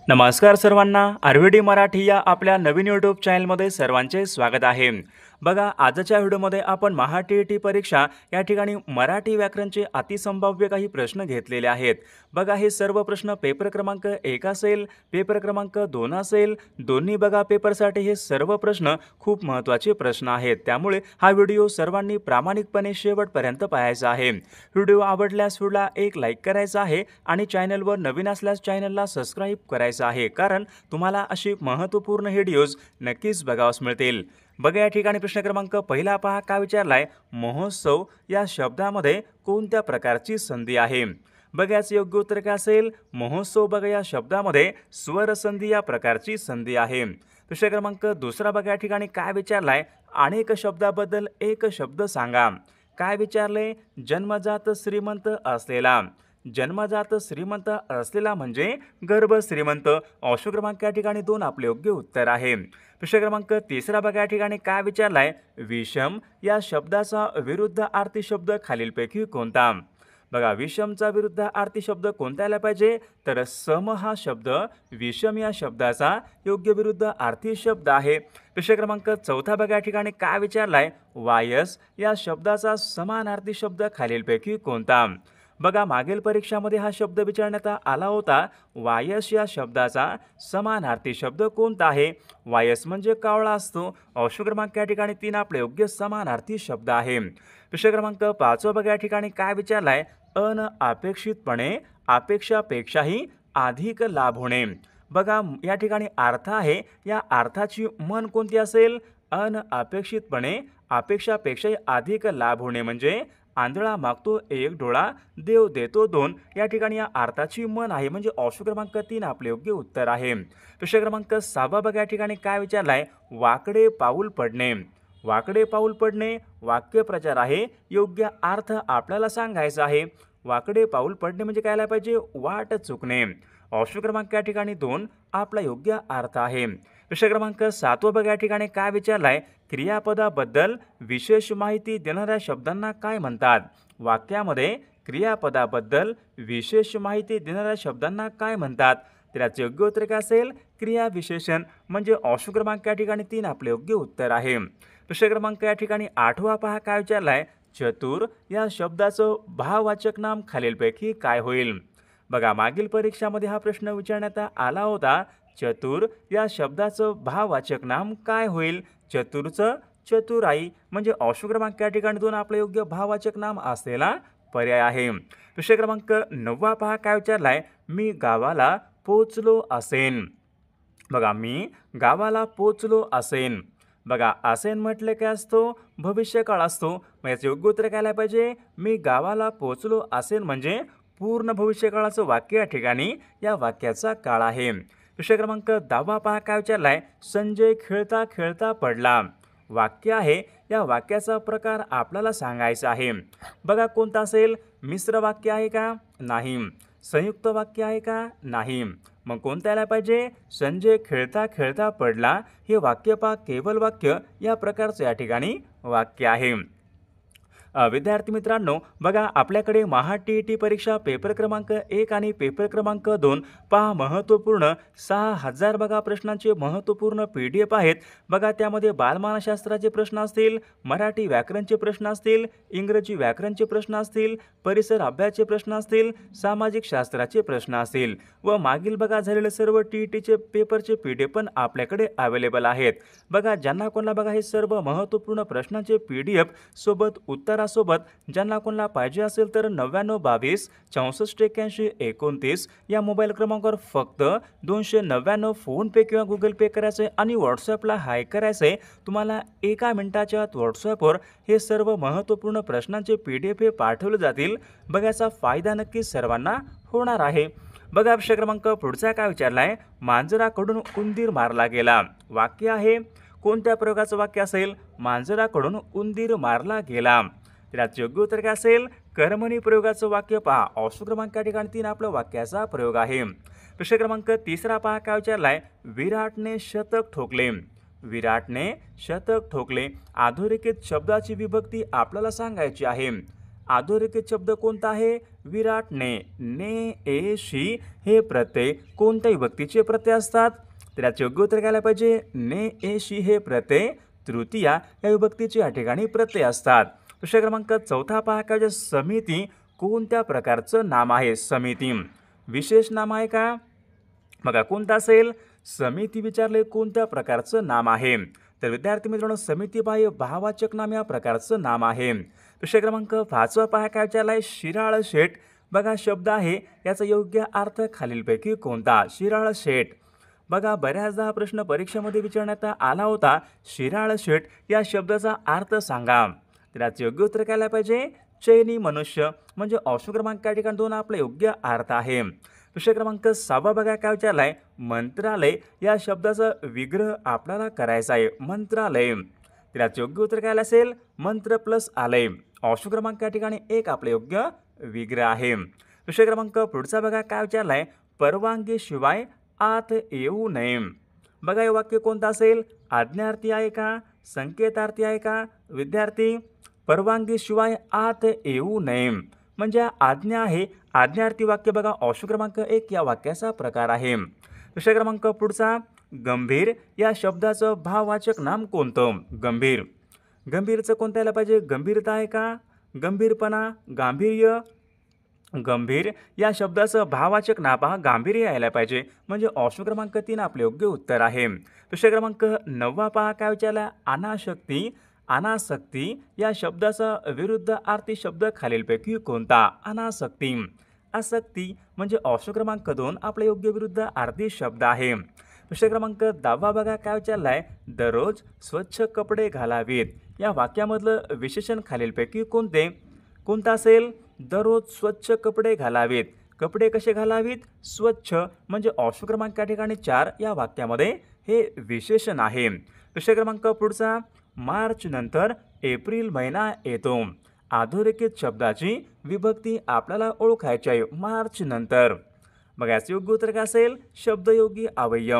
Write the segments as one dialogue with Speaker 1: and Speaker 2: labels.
Speaker 1: नमस्कार सर्वांना, आरव्हीडी मराठी या आपल्या नवीन यूट्यूब चॅनलमध्ये सर्वांचे स्वागत आहे. बघा, आजच्या व्हिडिओमध्ये आपण महा-टी-ई-टी परीक्षा या ठिकाणी मराठी व्याकरणचे अतिसंभाव्य काही प्रश्न घेतलेले आहेत. बघा, हे सर्व प्रश्न पेपर क्रमांक 1 असेल, पेपर क्रमांक 2 असेल, दोन्ही बघा पेपरसाठी हे सर्व प्रश्न खूप महत्त्वाचे प्रश्न आहेत. त्यामुळे हा व्हिडिओ सर्वांनी प्रामाणिकपणे शेवटपर्यंत पाहायचा आहे. व्हिडिओ आवडल्यास व्हिडिओला एक लाईक करायचा आहे आणि चॅनलवर नवीन असल्यास चॅनलला सबस्क्राईब करायचं आहे, कारण तुम्हाला अशी महत्त्वपूर्ण व्हिडिओज नक्कीच बघावयास मिळतील. बघा, या ठिकाणी प्रश्न क्रमांक पहिला पहा काय विचारलाय. महोत्सव या शब्दामध्ये कोणत्या प्रकारची संधी आहे? बघा, याचं योग्य उत्तर काय असेल? महोत्सव बघा या शब्दामध्ये स्वर संधी या प्रकारची संधी आहे. प्रश्न क्रमांक दुसरा बघा, या ठिकाणी काय विचारलाय. अनेक शब्दाबद्दल एक शब्द सांगा. काय विचारले? जन्मजात श्रीमंत असलेला. जन्मजात श्रीमंत असलेला म्हणजे गर्भ श्रीमंत. ऑप्शन क्रमांक या ठिकाणी 2 आपले योग्य उत्तर आहे. प्रश्न क्रमांक तिसरा बघा, या ठिकाणी काय विचारलाय. विषम या शब्दाचा विरुद्धार्थी शब्द खालीलपैकी कोणता? बघा, विषमचा विरुद्धार्थी शब्द कोणता आला पाहिजे? तर सम हा शब्द विषम या शब्दाचा योग्य विरुद्धार्थी शब्द आहे. प्रश्न क्रमांक चौथा बघा, या ठिकाणी काय विचारलाय. वायस या शब्दाचा समानार्थी शब्द खालीलपैकी कोणता? बघा, मागील परीक्षामध्ये हा शब्द विचारण्यात आला होता. वायस या शब्दाचा समानार्थी शब्द कोणता आहे? वायस म्हणजे कावळा असतो. ऑप्शन क्रमांक या ठिकाणी 3 आपले योग्य समानार्थी शब्द आहे. प्रश्न क्रमांक 5 बघा, या ठिकाणी काय विचारलाय. अनअपेक्षितपणे अपेक्षापेक्षाही अधिक लाभ होणे. बघा, या ठिकाणी अर्थ आहे. या अर्थाची म्हण कोणती असेल? अनअपेक्षितपणे अपेक्षापेक्षाही अधिक लाभ होणे म्हणजे आंधळा मागतो एक डोळा, देव देतो 2. या ठिकाणी या अर्थाची म्हण आहे, म्हणजे ऑप्शन क्रमांक 3 आपले योग्य उत्तर आहे. प्रश्न क्रमांक 6 बघा, या ठिकाणी काय विचारलाय. वाकडे पाऊल पडणे. वाकडे पाऊल पडणे वाक्यप्रचार आहे. योग्य अर्थ आपल्याला सांगायचा आहे. वाकडे पाऊल पडणे म्हणजे काय आला पाहिजे? वाट चुकणे. ऑप्शन क्रमांक या ठिकाणी 2 आपला योग्य अर्थ आहे. प्रश्न क्रमांक 7 बघा, या ठिकाणी काय विचारलाय. क्रियापदाबद्दल विशेष माहिती देणाऱ्या शब्दांना काय म्हणतात? वाक्यामध्ये क्रियापदाबद्दल विशेष माहिती देणाऱ्या शब्दांना काय म्हणतात? त्याचे योग्य उत्तर काय असेल? क्रियाविशेषण, म्हणजे ऑप्शन क्रमांक या ठिकाणी 3 आपले योग्य उत्तर आहे. प्रश्न क्रमांक या ठिकाणी 8वा पहा काय विचारलाय. चतुर या शब्दाचं भाववाचक नाम खालीलपैकी काय होईल? बघा, मागील परीक्षामध्ये हा प्रश्न विचारण्यात आला होता. चतुर या शब्दाचं भाववाचक नाम काय होईल? चतुरचं चतुराई, म्हणजे ऑप्शन क्रमांक या ठिकाणी 2 आपलं योग्य भाववाचक नाम असलेला पर्याय आहे. प्रश्न क्रमांक 9 पहा काय विचारलाय. मी गावाला पोचलो असेन. बघा, मी गावाला पोचलो असेन. बघा, असेन म्हटलं काय असतो? भविष्यकाळ असतो. मग याचं योग्य उत्तर काय आलं पाहिजे? मी गावाला पोचलो असेन म्हणजे पूर्ण भविष्यकाळाचं वाक्य या ठिकाणी या वाक्याचा काळ आहे. प्रश्न क्रमांक 10 पहा काय विचारलाय. संजय खेळता खेळता पडला. वाक्य आहे. या वाक्याचा प्रकार आपल्याला सांगायचा आहे. बघा, कोणता असेल? मिश्र वाक्य आहे का? नाही. संयुक्त वाक्य आहे का? नाही. मग कोणतं यायला पाहिजे? संजय खेळता खेळता पडला हे वाक्य पहा केवळ वाक्य या प्रकारचं या ठिकाणी वाक्य आहे. विद्यार्थी मित्रांनो, बघा, आपल्याकडे महा-टी-ई-टी परीक्षा पेपर क्रमांक 1 आणि पेपर क्रमांक 2 पहा महत्त्वपूर्ण 6000 बघा प्रश्नांचे महत्त्वपूर्ण PDF आहेत. बघा, त्यामध्ये बालमानसशास्त्राचे प्रश्न असतील, मराठी व्याकरणचे प्रश्न असतील, इंग्रजी व्याकरणचे प्रश्न असतील, परिसर अभ्यासाचे प्रश्न असतील, सामाजिक शास्त्राचे प्रश्न असतील व मागील बघा झालेले सर्व टी-ई-टीचे पेपरचे PDF पण आपल्याकडे अवेलेबल आहेत. बघा, ज्यांना कोणाला बघा हे सर्व महत्त्वपूर्ण प्रश्नांचे PDF सोबत उत्तर सोबत ज्यांना कोणाला पाहिजे असेल तर 9922 64 81 29 या मोबाईल क्रमांकावर फक्त 299 फोन पे किंवा गुगल पे करायचे आणि व्हॉट्सअपला हाय करायचे. तुम्हाला 1 मिनिटाच्या आत व्हॉट्सअपवर हे सर्व महत्त्वपूर्ण प्रश्नांचे PDF हे पाठवले जातील. बघायचा फायदा नक्की सर्वांना होणार आहे. बघा, प्रश्न क्रमांक पुढचा काय विचारलाय. मांजराकडून उंदीर मारला गेला. वाक्य आहे. कोणत्या प्रयोगाचं वाक्य असेल? मांजराकडून उंदीर मारला गेला. त्याचे योग्य उत्तर काय असेल? कर्मणी प्रयोगाचं वाक्य पहा. ऑप्शन क्रमांक या ठिकाणी 3 आपलं वाक्याचा प्रयोग आहे. प्रश्न क्रमांक 3 पहा काय विचारलाय. विराटने शतक ठोकले. विराटने शतक ठोकले. अधोरेखित शब्दाची विभक्ती आपल्याला सांगायची आहे. अधोरेखित शब्द कोणता आहे? विराट ने. ने, ए, शी हे प्रत्यय कोणत्या विभक्तीचे प्रत्यय असतात? तर याचे योग्य उत्तर काय पाहिजे? ने, ए, शी हे प्रत्यय तृतीया या विभक्तीचे या ठिकाणी प्रत्यय असतात. प्रश्न क्रमांक 4 पहा काय? समिती कोणत्या प्रकारचं नाम आहे? समिती विशेष नाम आहे का? बघा कोणता असेल? समिती विचारले कोणत्या प्रकारचं नाम आहे? तर विद्यार्थी मित्रांनो समिती बाह्य भाववाचक नाम या प्रकारचं नाम आहे. प्रश्न क्रमांक 5 पहा काय विचारलाय? शिराळ शेठ. बघा शब्द आहे याचा योग्य अर्थ खालीलपैकी कोणता? शिराळ शेठ. बघा बऱ्याचदा हा प्रश्न परीक्षेमध्ये विचारण्यात आला होता. शिराळ शेठ या शब्दाचा अर्थ सांगा. तर याचे योग्य उत्तर काय पाहिजे? चैनी मनुष्य. म्हणजे ऑप्शन क्रमांक या ठिकाणी 2 आपला योग्य अर्थ आहे. प्रश्न क्रमांक 6 बघा काय विचारलाय? मंत्रालय या शब्दाचा विग्रह आपल्याला करायचा आहे. मंत्रालय. तर याचे योग्य उत्तर काय असेल? मंत्र प्लस आलय. ऑप्शन क्रमांक या ठिकाणी 1 आपले योग्य विग्रह आहे. प्रश्न क्रमांक पुढचा बघा काय विचारलाय? परवानगीशिवाय आत येऊ नये. बघा हे वाक्य कोणतं असेल? आज्ञार्थी आहे का? संकेतार्थी आहे का? विद्यार्थी परवानगीशिवाय आत येऊ नये म्हणजे आज्ञा आहे. आज्ञार्थी वाक्य बघा ऑप्शन क्रमांक 1 या वाक्याचा प्रकार आहे. प्रश्न क्रमांक पुढचा गंभीर या शब्दाचं भाववाचक नाम कोणतं? गंभीर. गंभीरचं कोणतं यायला पाहिजे? गंभीरता आहे का? गंभीरपणा, गांभीर्य. गंभीर या शब्दाचं भाववाचक नाम पहा गांभीर्य यायला पाहिजे म्हणजे ऑप्शन क्रमांक 3 आपले योग्य उत्तर आहे. प्रश्न क्रमांक 9 पहा काय विचारला? अनासक्ती. अनासक्ती या शब्दाचा विरुद्धार्थी शब्द खालीलपैकी कोणता? अनासक्ती. आसक्ती म्हणजे ऑप्शन क्रमांक 2 आपला योग्य विरुद्धार्थी शब्द आहे. प्रश्न क्रमांक 10 बघा काय विचारलाय? दररोज स्वच्छ कपडे घालावेत. या वाक्यामधलं विशेषण खालीलपैकी कोणतं असेल? दररोज स्वच्छ कपडे घालावेत. कपडे कसे घालावेत? स्वच्छ म्हणजे ऑप्शन क्रमांक या ठिकाणी 4 या वाक्यामध्ये हे विशेषण आहे. प्रश्न क्रमांक पुढचा मार्च नंतर एप्रिल महिना येतो. अधोरेखित शब्दाची विभक्ती आपल्याला ओळखायची आहे. मार्च नंतर. बघा याचे योग्य उत्तर काय असेल? शब्दयोगी अवयव.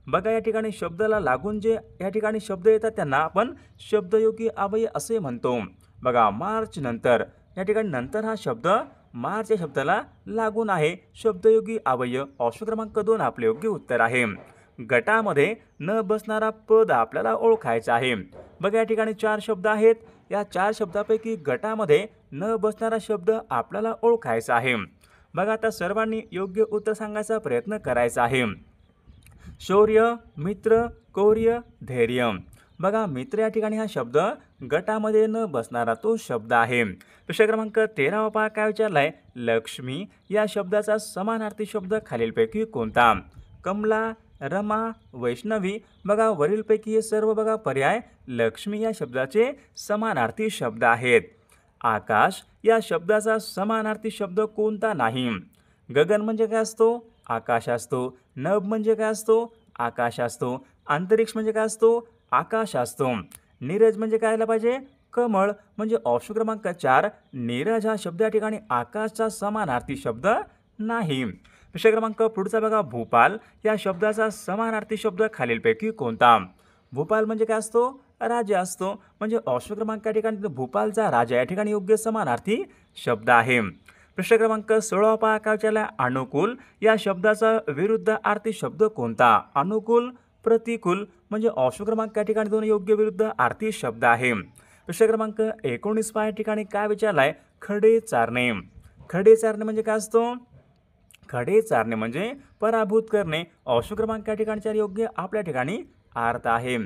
Speaker 1: बघा या ठिकाणी शब्दाला लागून जे या ठिकाणी शब्द येतात त्यांना आपण शब्दयोगी अवयव असे म्हणतो. बघा मार्च नंतर या ठिकाणी नंतर हा शब्द मार्च या शब्दाला लागून आहे. शब्दयोगी अवयव ऑप्शन क्रमांक 2 आपले योग्य उत्तर आहे. गटामध्ये न बसणारा पद आपल्याला ओळखायचा आहे. बघा या ठिकाणी 4 शब्द आहेत. या 4 शब्दापैकी गटामध्ये न बसणारा शब्द आपल्याला ओळखायचा आहे. बघा आता सर्वांनी योग्य उत्तर सांगायचा प्रयत्न करायचा आहे. शौर्य, मित्र, कौर्य, धैर्य. बघा मित्र या ठिकाणी हा शब्द गटामध्ये न बसणारा तो शब्द आहे. प्रश्न क्रमांक 13 पहा काय विचारलाय? लक्ष्मी या शब्दाचा समानार्थी शब्द खालीलपैकी कोणता? कमला, रमा, वैष्णवी. बघा वरीलपैकी हे सर्व बघा पर्याय लक्ष्मी या शब्दाचे समानार्थी शब्द आहेत. आकाश या शब्दाचा समानार्थी शब्द कोणता नाही? गगन म्हणजे काय असतो? आकाश असतो. नभ म्हणजे काय असतो? आकाश असतो. अंतरिक्ष म्हणजे काय असतो? आकाश असतो. नीरज म्हणजे काय आला पाहिजे? कमळ म्हणजे ऑप्शन क्रमांक 4 नीरज हा शब्द या ठिकाणी आकाशचा समानार्थी शब्द नाही. प्रश्न क्रमांक पुढचा बघा भूपाल या शब्दाचा समानार्थी शब्द खालीलपैकी कोणता? भूपाल म्हणजे काय असतो? राजा असतो. म्हणजे ऑप्शन क्रमांक या ठिकाणी भूपालचा राजा या ठिकाणी योग्य समानार्थी शब्द आहे. प्रश्न क्रमांक 16 पहा काय विचारला? अनुकूल या शब्दाचा विरुद्धार्थी शब्द कोणता? अनुकूल, प्रतिकूल म्हणजे ऑप्शन क्रमांक या ठिकाणी 2 योग्य विरुद्धार्थी शब्द आहे. प्रश्न क्रमांक 19 पहा या ठिकाणी काय विचारलाय? खडे चारणे. खडे चारणे म्हणजे काय असतो? खडे चारणे म्हणजे पराभूत करणे. ऑप्शन क्रमांक या ठिकाणच्या योग्य आपल्या ठिकाणी अर्थ आहे.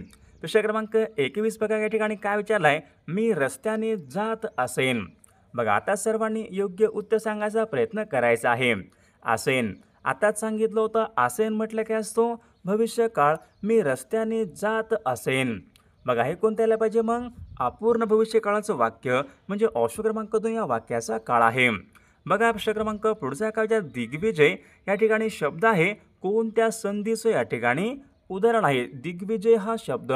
Speaker 1: प्रश्न क्रमांक 21 बघा या ठिकाणी काय विचारलाय? मी रस्त्याने जात असेन. बघा आता सर्वांनी योग्य उत्तर सांगायचा प्रयत्न करायचा आहे. असेन आताच सांगितलं होतं. असेन म्हटलं काय असतो? भविष्यकाळ. मी रस्त्याने जात असेन. बघा हे कोणतं यायला पाहिजे मग? अपूर्ण भविष्यकाळाचं वाक्य म्हणजे ऑप्शन क्रमांक 2 या वाक्याचा काळ आहे. बघा प्रश्न क्रमांक पुढचा काय? दिग्विजय या ठिकाणी शब्द आहे. कोणत्या संधीचं या ठिकाणी उदाहरण आहे? दिग्विजय हा शब्द.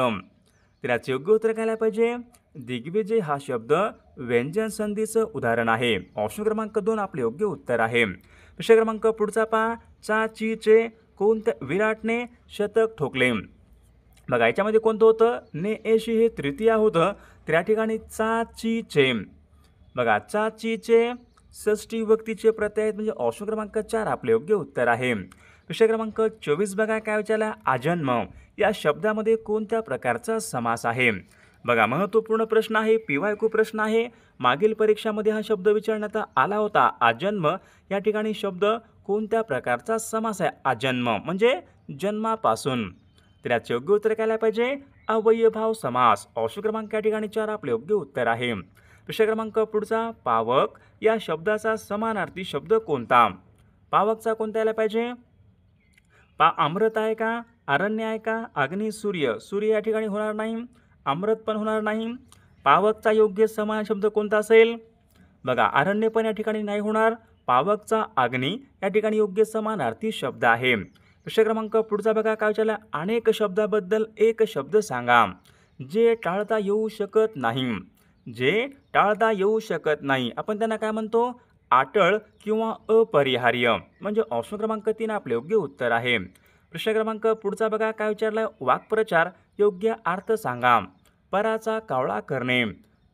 Speaker 1: तर याचे योग्य उत्तर काय पाहिजे? दिग्विजय हा शब्द व्यंजन संधीचं उदाहरण आहे. ऑप्शन क्रमांक 2 आपले योग्य उत्तर आहे. प्रश्न क्रमांक पुढचा पहा. चाचीचे कोणत्या विराटने शतक ठोकले. बघा याच्यामध्ये कोणतं होतं? ने एशी हे तृतीया होतं. तर या ठिकाणी चाचीचे. बघा चाचीचे षष्ठी विभक्तीचे प्रत्यय आहेत म्हणजे ऑप्शन क्रमांक 4 आपले योग्य उत्तर आहे. विषय क्रमांक 24 बघा काय विचारला आजन्म या शब्दामध्ये कोणत्या प्रकारचा समास आहे. बघा महत्त्वपूर्ण प्रश्न आहे, PYQ प्रश्न आहे. मागील परीक्षामध्ये हा शब्द विचारण्यात आला होता. आजन्म या ठिकाणी शब्द कोणत्या प्रकारचा समास आहे. आजन्म म्हणजे जन्मापासून. तर याचे योग्य उत्तर काय आले पाहिजे अव्ययभाव समास. ऑप्शन क्रमांक या ठिकाणी 4 आपले योग्य उत्तर आहे. विषय क्रमांक पुढचा पावक या शब्दाचा समानार्थी शब्द कोणता. पावकचा कोणता आला पाहिजे. अमृत आहे का, अरण्य आहे का, अग्नी, सूर्य. सूर्य या ठिकाणी होणार नाही, अमृत पण होणार नाही. पावकचा योग्य समान शब्द कोणता असेल. बघा अरण्य पण या ठिकाणी नाही होणार. पावकचा अग्नी या ठिकाणी योग्य समानार्थी शब्द आहे. विषय क्रमांक पुढचा बघा काय विचारला अनेक शब्दाबद्दल एक शब्द सांगा जे टाळता येऊ शकत नाही. जे टाळता येऊ शकत नाही आपण त्यांना काय म्हणतो अटळ किंवा अपरिहार्य म्हणजे ऑप्शन क्रमांक 3 आपले योग्य उत्तर आहे. प्रश्न क्रमांक पुढचा बघा काय विचारला वाक्प्रचार योग्य अर्थ सांगा. पराचा कावळा करणे.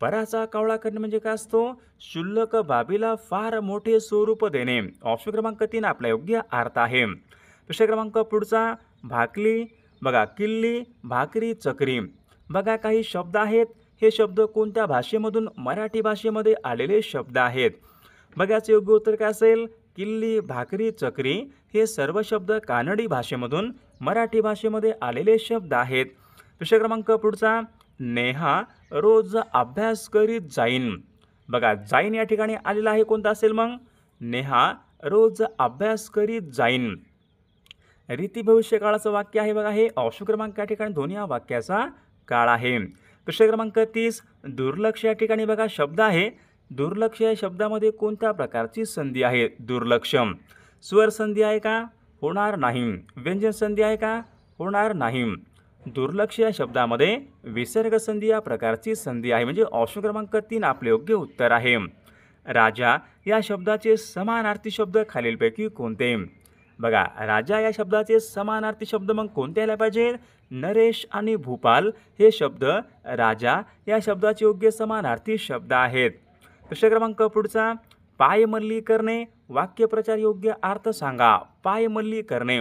Speaker 1: पराचा कावळा करणे म्हणजे काय असतो क्षुल्लक बाबीला फार मोठे स्वरूप देणे. ऑप्शन क्रमांक 3 आपला योग्य अर्थ आहे. विषय क्रमांक पुढचा भाकली. बघा किल्ली, भाकरी, चक्री. बघा काही शब्द आहेत. हे शब्द कोणत्या भाषेमधून मराठी भाषेमध्ये आलेले शब्द आहेत. बघाच योग्य उत्तर काय असेल किल्ली, भाकरी, चक्री हे सर्व शब्द कानडी भाषेमधून मराठी भाषेमध्ये आलेले शब्द आहेत. विषय क्रमांक पुढचा नेहा रोज अभ्यास करीत जाईन. बघा जाईन या ठिकाणी आलेला आहे कोणता असेल मग नेहा रोज अभ्यास करीत जाईन. रीती भविष्य काळाचं वाक्य आहे बघा हे ऑप्शन क्रमांक या ठिकाणी दोन्ही या वाक्याचा काळ आहे. विषय क्रमांक 30 दुर्लक्ष या ठिकाणी बघा शब्द आहे. दुर्लक्ष या शब्दामध्ये कोणत्या प्रकारची संधी आहे. दुर्लक्ष स्वर संधी आहे का होणार नाही. व्यंजन संधी आहे का होणार नाही. दुर्लक्ष या शब्दामध्ये विसर्ग संधी या प्रकारची संधी आहे म्हणजे ऑप्शन क्रमांक 3 आपले योग्य उत्तर आहे. राजा या शब्दाचे समानार्थी शब्द खालीलपैकी कोणते. बघा राजा या शब्दाचे समानार्थी शब्द मग कोणते आले पाहिजे नरेश आणि भूपाल हे शब्द राजा या शब्दाचे योग्य समानार्थी शब्द आहेत. विषय क्रमांक पुढचा पायमल्ली करणे वाक्यप्रचार योग्य अर्थ सांगा. पायमल्ली करणे.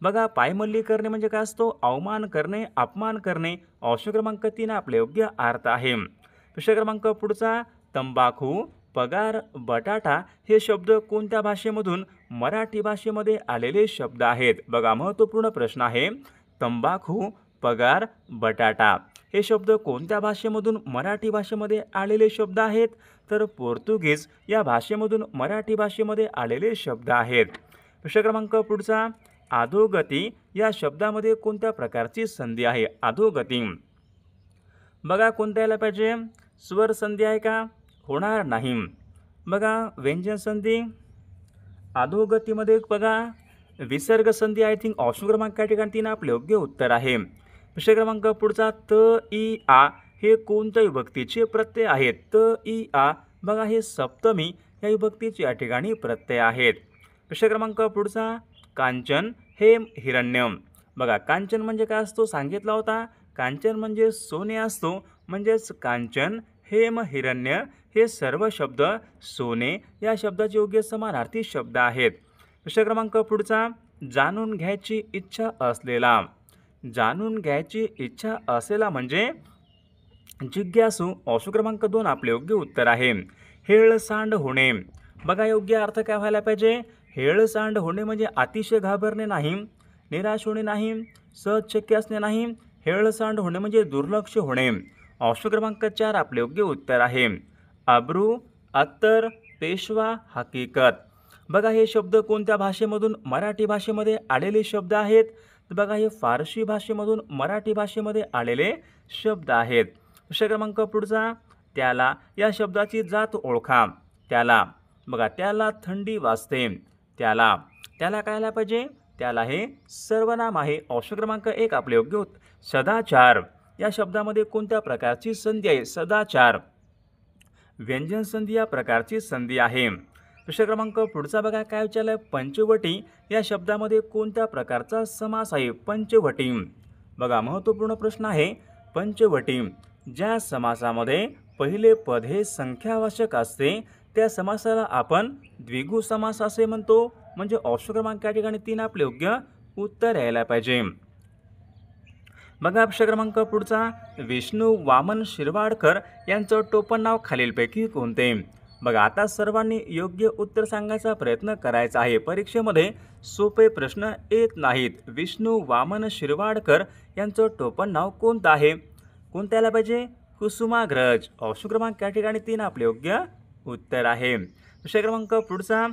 Speaker 1: बघा पायमल्ली करणे म्हणजे काय असतो अवमान करणे, अपमान करणे. ऑप्शन क्रमांक 3 आपले योग्य अर्थ आहे. विषय क्रमांक पुढचा तंबाखू, पगार, बटाटा हे शब्द कोणत्या भाषेमधून मराठी भाषेमध्ये आलेले शब्द आहेत. बघा महत्त्वपूर्ण प्रश्न आहे. तंबाखू, पगार, बटाटा हे शब्द कोणत्या भाषेमधून मराठी भाषेमध्ये आलेले शब्द आहेत तर पोर्तुगीज या भाषेमधून मराठी भाषेमध्ये आलेले शब्द आहेत. विषय क्रमांक पुढचा अधोगती या शब्दामध्ये कोणत्या प्रकारची संधी आहे. अधोगती. बघा कोणत्या यायला पाहिजे स्वर संधी आहे का होणार नाही. बघा व्यंजन संधी. अधोगतीमध्ये बघा विसर्ग संधी. आय थिंक ऑप्शन क्रमांक या ठिकाणी 3 आपले योग्य उत्तर आहे. विषय क्रमांक पुढचा त इ आ हे कोणत्या विभक्तीचे प्रत्यय आहेत. त इ आ बघा हे सप्तमी या विभक्तीचे या ठिकाणी प्रत्यय आहेत. विषय क्रमांक पुढचा कांचन, हेम, हिरण्य. बघा कांचन म्हणजे काय असतो सांगितला होता. कांचन म्हणजे सोने असतो म्हणजेच कांचन, हेम, हिरण्य हे सर्व शब्द सोने या शब्दाचे योग्य समानार्थी शब्द आहेत. विषय क्रमांक पुढचा जाणून घ्यायची इच्छा असलेला. जाणून घ्यायची इच्छा असलेला म्हणजे जिज्ञासू. ऑप्शन क्रमांक 2 आपले योग्य उत्तर आहे. हेळसांड होणे. बघा योग्य अर्थ काय व्हायला पाहिजे हेळसांड होणे म्हणजे अतिशय घाबरणे नाही, निराश होणे नाही, सहज शक्य असणे नाही. हेळसांड होणे म्हणजे दुर्लक्ष होणे. ऑप्शन क्रमांक 4 आपले योग्य उत्तर आहे. अब्रू, अत्तर, पेशवा, हकीकत. बघा हे शब्द कोणत्या भाषेमधून मराठी भाषेमध्ये आलेले शब्द आहेत. बघा हे फारसी भाषेमधून मराठी भाषेमध्ये आलेले शब्द आहेत. विषय क्रमांक पुढचा त्याला या शब्दाची जात ओळखा. त्याला. बघा त्याला थंडी वाजते. त्याला. त्याला काय आला पाहिजे त्याला हे सर्वनाम आहे. ऑप्शन क्रमांक 1 आपले योग्य उत्तर. सदाचार या शब्दामध्ये कोणत्या प्रकारची संधी आहे. सदाचार व्यंजन संधी या प्रकारची संधी आहे. विषय क्रमांक पुढचा बघा काय विचारलं पंचवटी या शब्दामध्ये कोणत्या प्रकारचा समास आहे. पंचवटी. बघा महत्त्वपूर्ण प्रश्न आहे. पंचवटी ज्या समासामध्ये पहिले पद हे संख्यावाचक असते त्या समासाला आपण द्विगु समास असे म्हणतो. म्हणजे ऑप्शन क्रमांक या ठिकाणी 3 आपले योग्य उत्तर यायला पाहिजे. बघा प्रश्न क्रमांक पुढचा, विष्णू वामन शिरवाडकर यांचं टोपण नाव खालीलपैकी कोणते? बघा आता सर्वांनी योग्य उत्तर सांगायचा प्रयत्न करायचा आहे. परीक्षेमध्ये सोपे प्रश्न येत नाहीत. विष्णू वामन शिरवाडकर यांचं टोपण नाव कोणतं आहे? कोणतं यायला पाहिजे? कुसुमाग्रज. ऑप्शन क्रमांक या ठिकाणी 3 आपले योग्य उत्तर आहे. विषय क्रमांक पुढचा,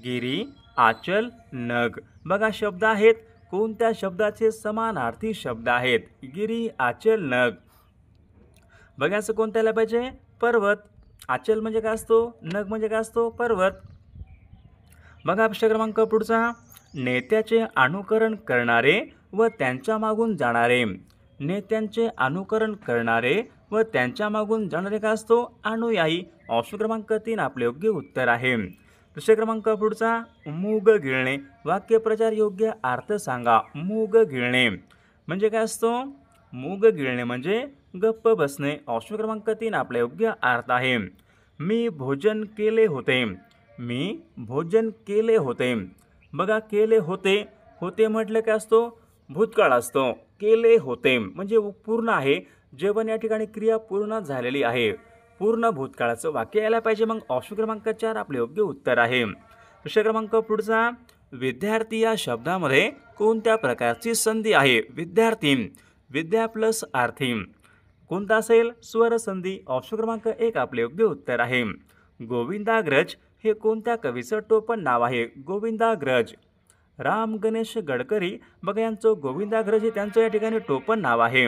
Speaker 1: गिरी आचल नग. बघा शब्द आहेत, कोणत्या शब्दाचे समानार्थी शब्द आहेत? गिरी आचल नग. बघायचं कोणत्या यायला पाहिजे? पर्वत. आचल म्हणजे काय असतो? नग म्हणजे काय असतो? पर्वत. बघा प्रश्न क्रमांक पुढचा, नेत्याचे अनुकरण करणारे व त्यांच्या मागून जाणारे. नेत्यांचे अनुकरण करणारे व त्यांच्या मागून जाणारे काय असतो? अनुयायी. ऑप्शन क्रमांक 3 आपले योग्य उत्तर आहे. विषय क्रमांक पुढचा, मूग गिळणे. वाक्यप्रचार योग्य अर्थ सांगा. मूग गिळणे म्हणजे काय असतो? मूग गिळणे म्हणजे गप्प बसणे. ऑप्शन क्रमांक 3 आपला योग्य अर्थ आहे. मी भोजन केले होते. मी भोजन केले होते. बघा केले होते, होते म्हटलं काय असतो? भूतकाळ असतो. केले होते म्हणजे पूर्ण आहे. जेवण या ठिकाणी क्रिया पूर्ण झालेली आहे. पूर्ण भूतकाळाचं वाक्य यायला पाहिजे. मग ऑप्शन क्रमांक 4 आपले योग्य उत्तर आहे. विषय क्रमांक पुढचा, विद्यार्थी या शब्दामध्ये कोणत्या प्रकारची संधी आहे? विद्यार्थी, विद्या प्लस आर्थी. कोणता असेल? स्वर संधी. ऑप्शन क्रमांक 1 आपले योग्य उत्तर आहे. गोविंदाग्रज हे कोणत्या कवीचं टोपण नाव आहे? गोविंदाग्रज. राम गणेश गडकरी बघा यांचं गोविंदाग्रज हे त्यांचं या ठिकाणी टोपण नाव आहे.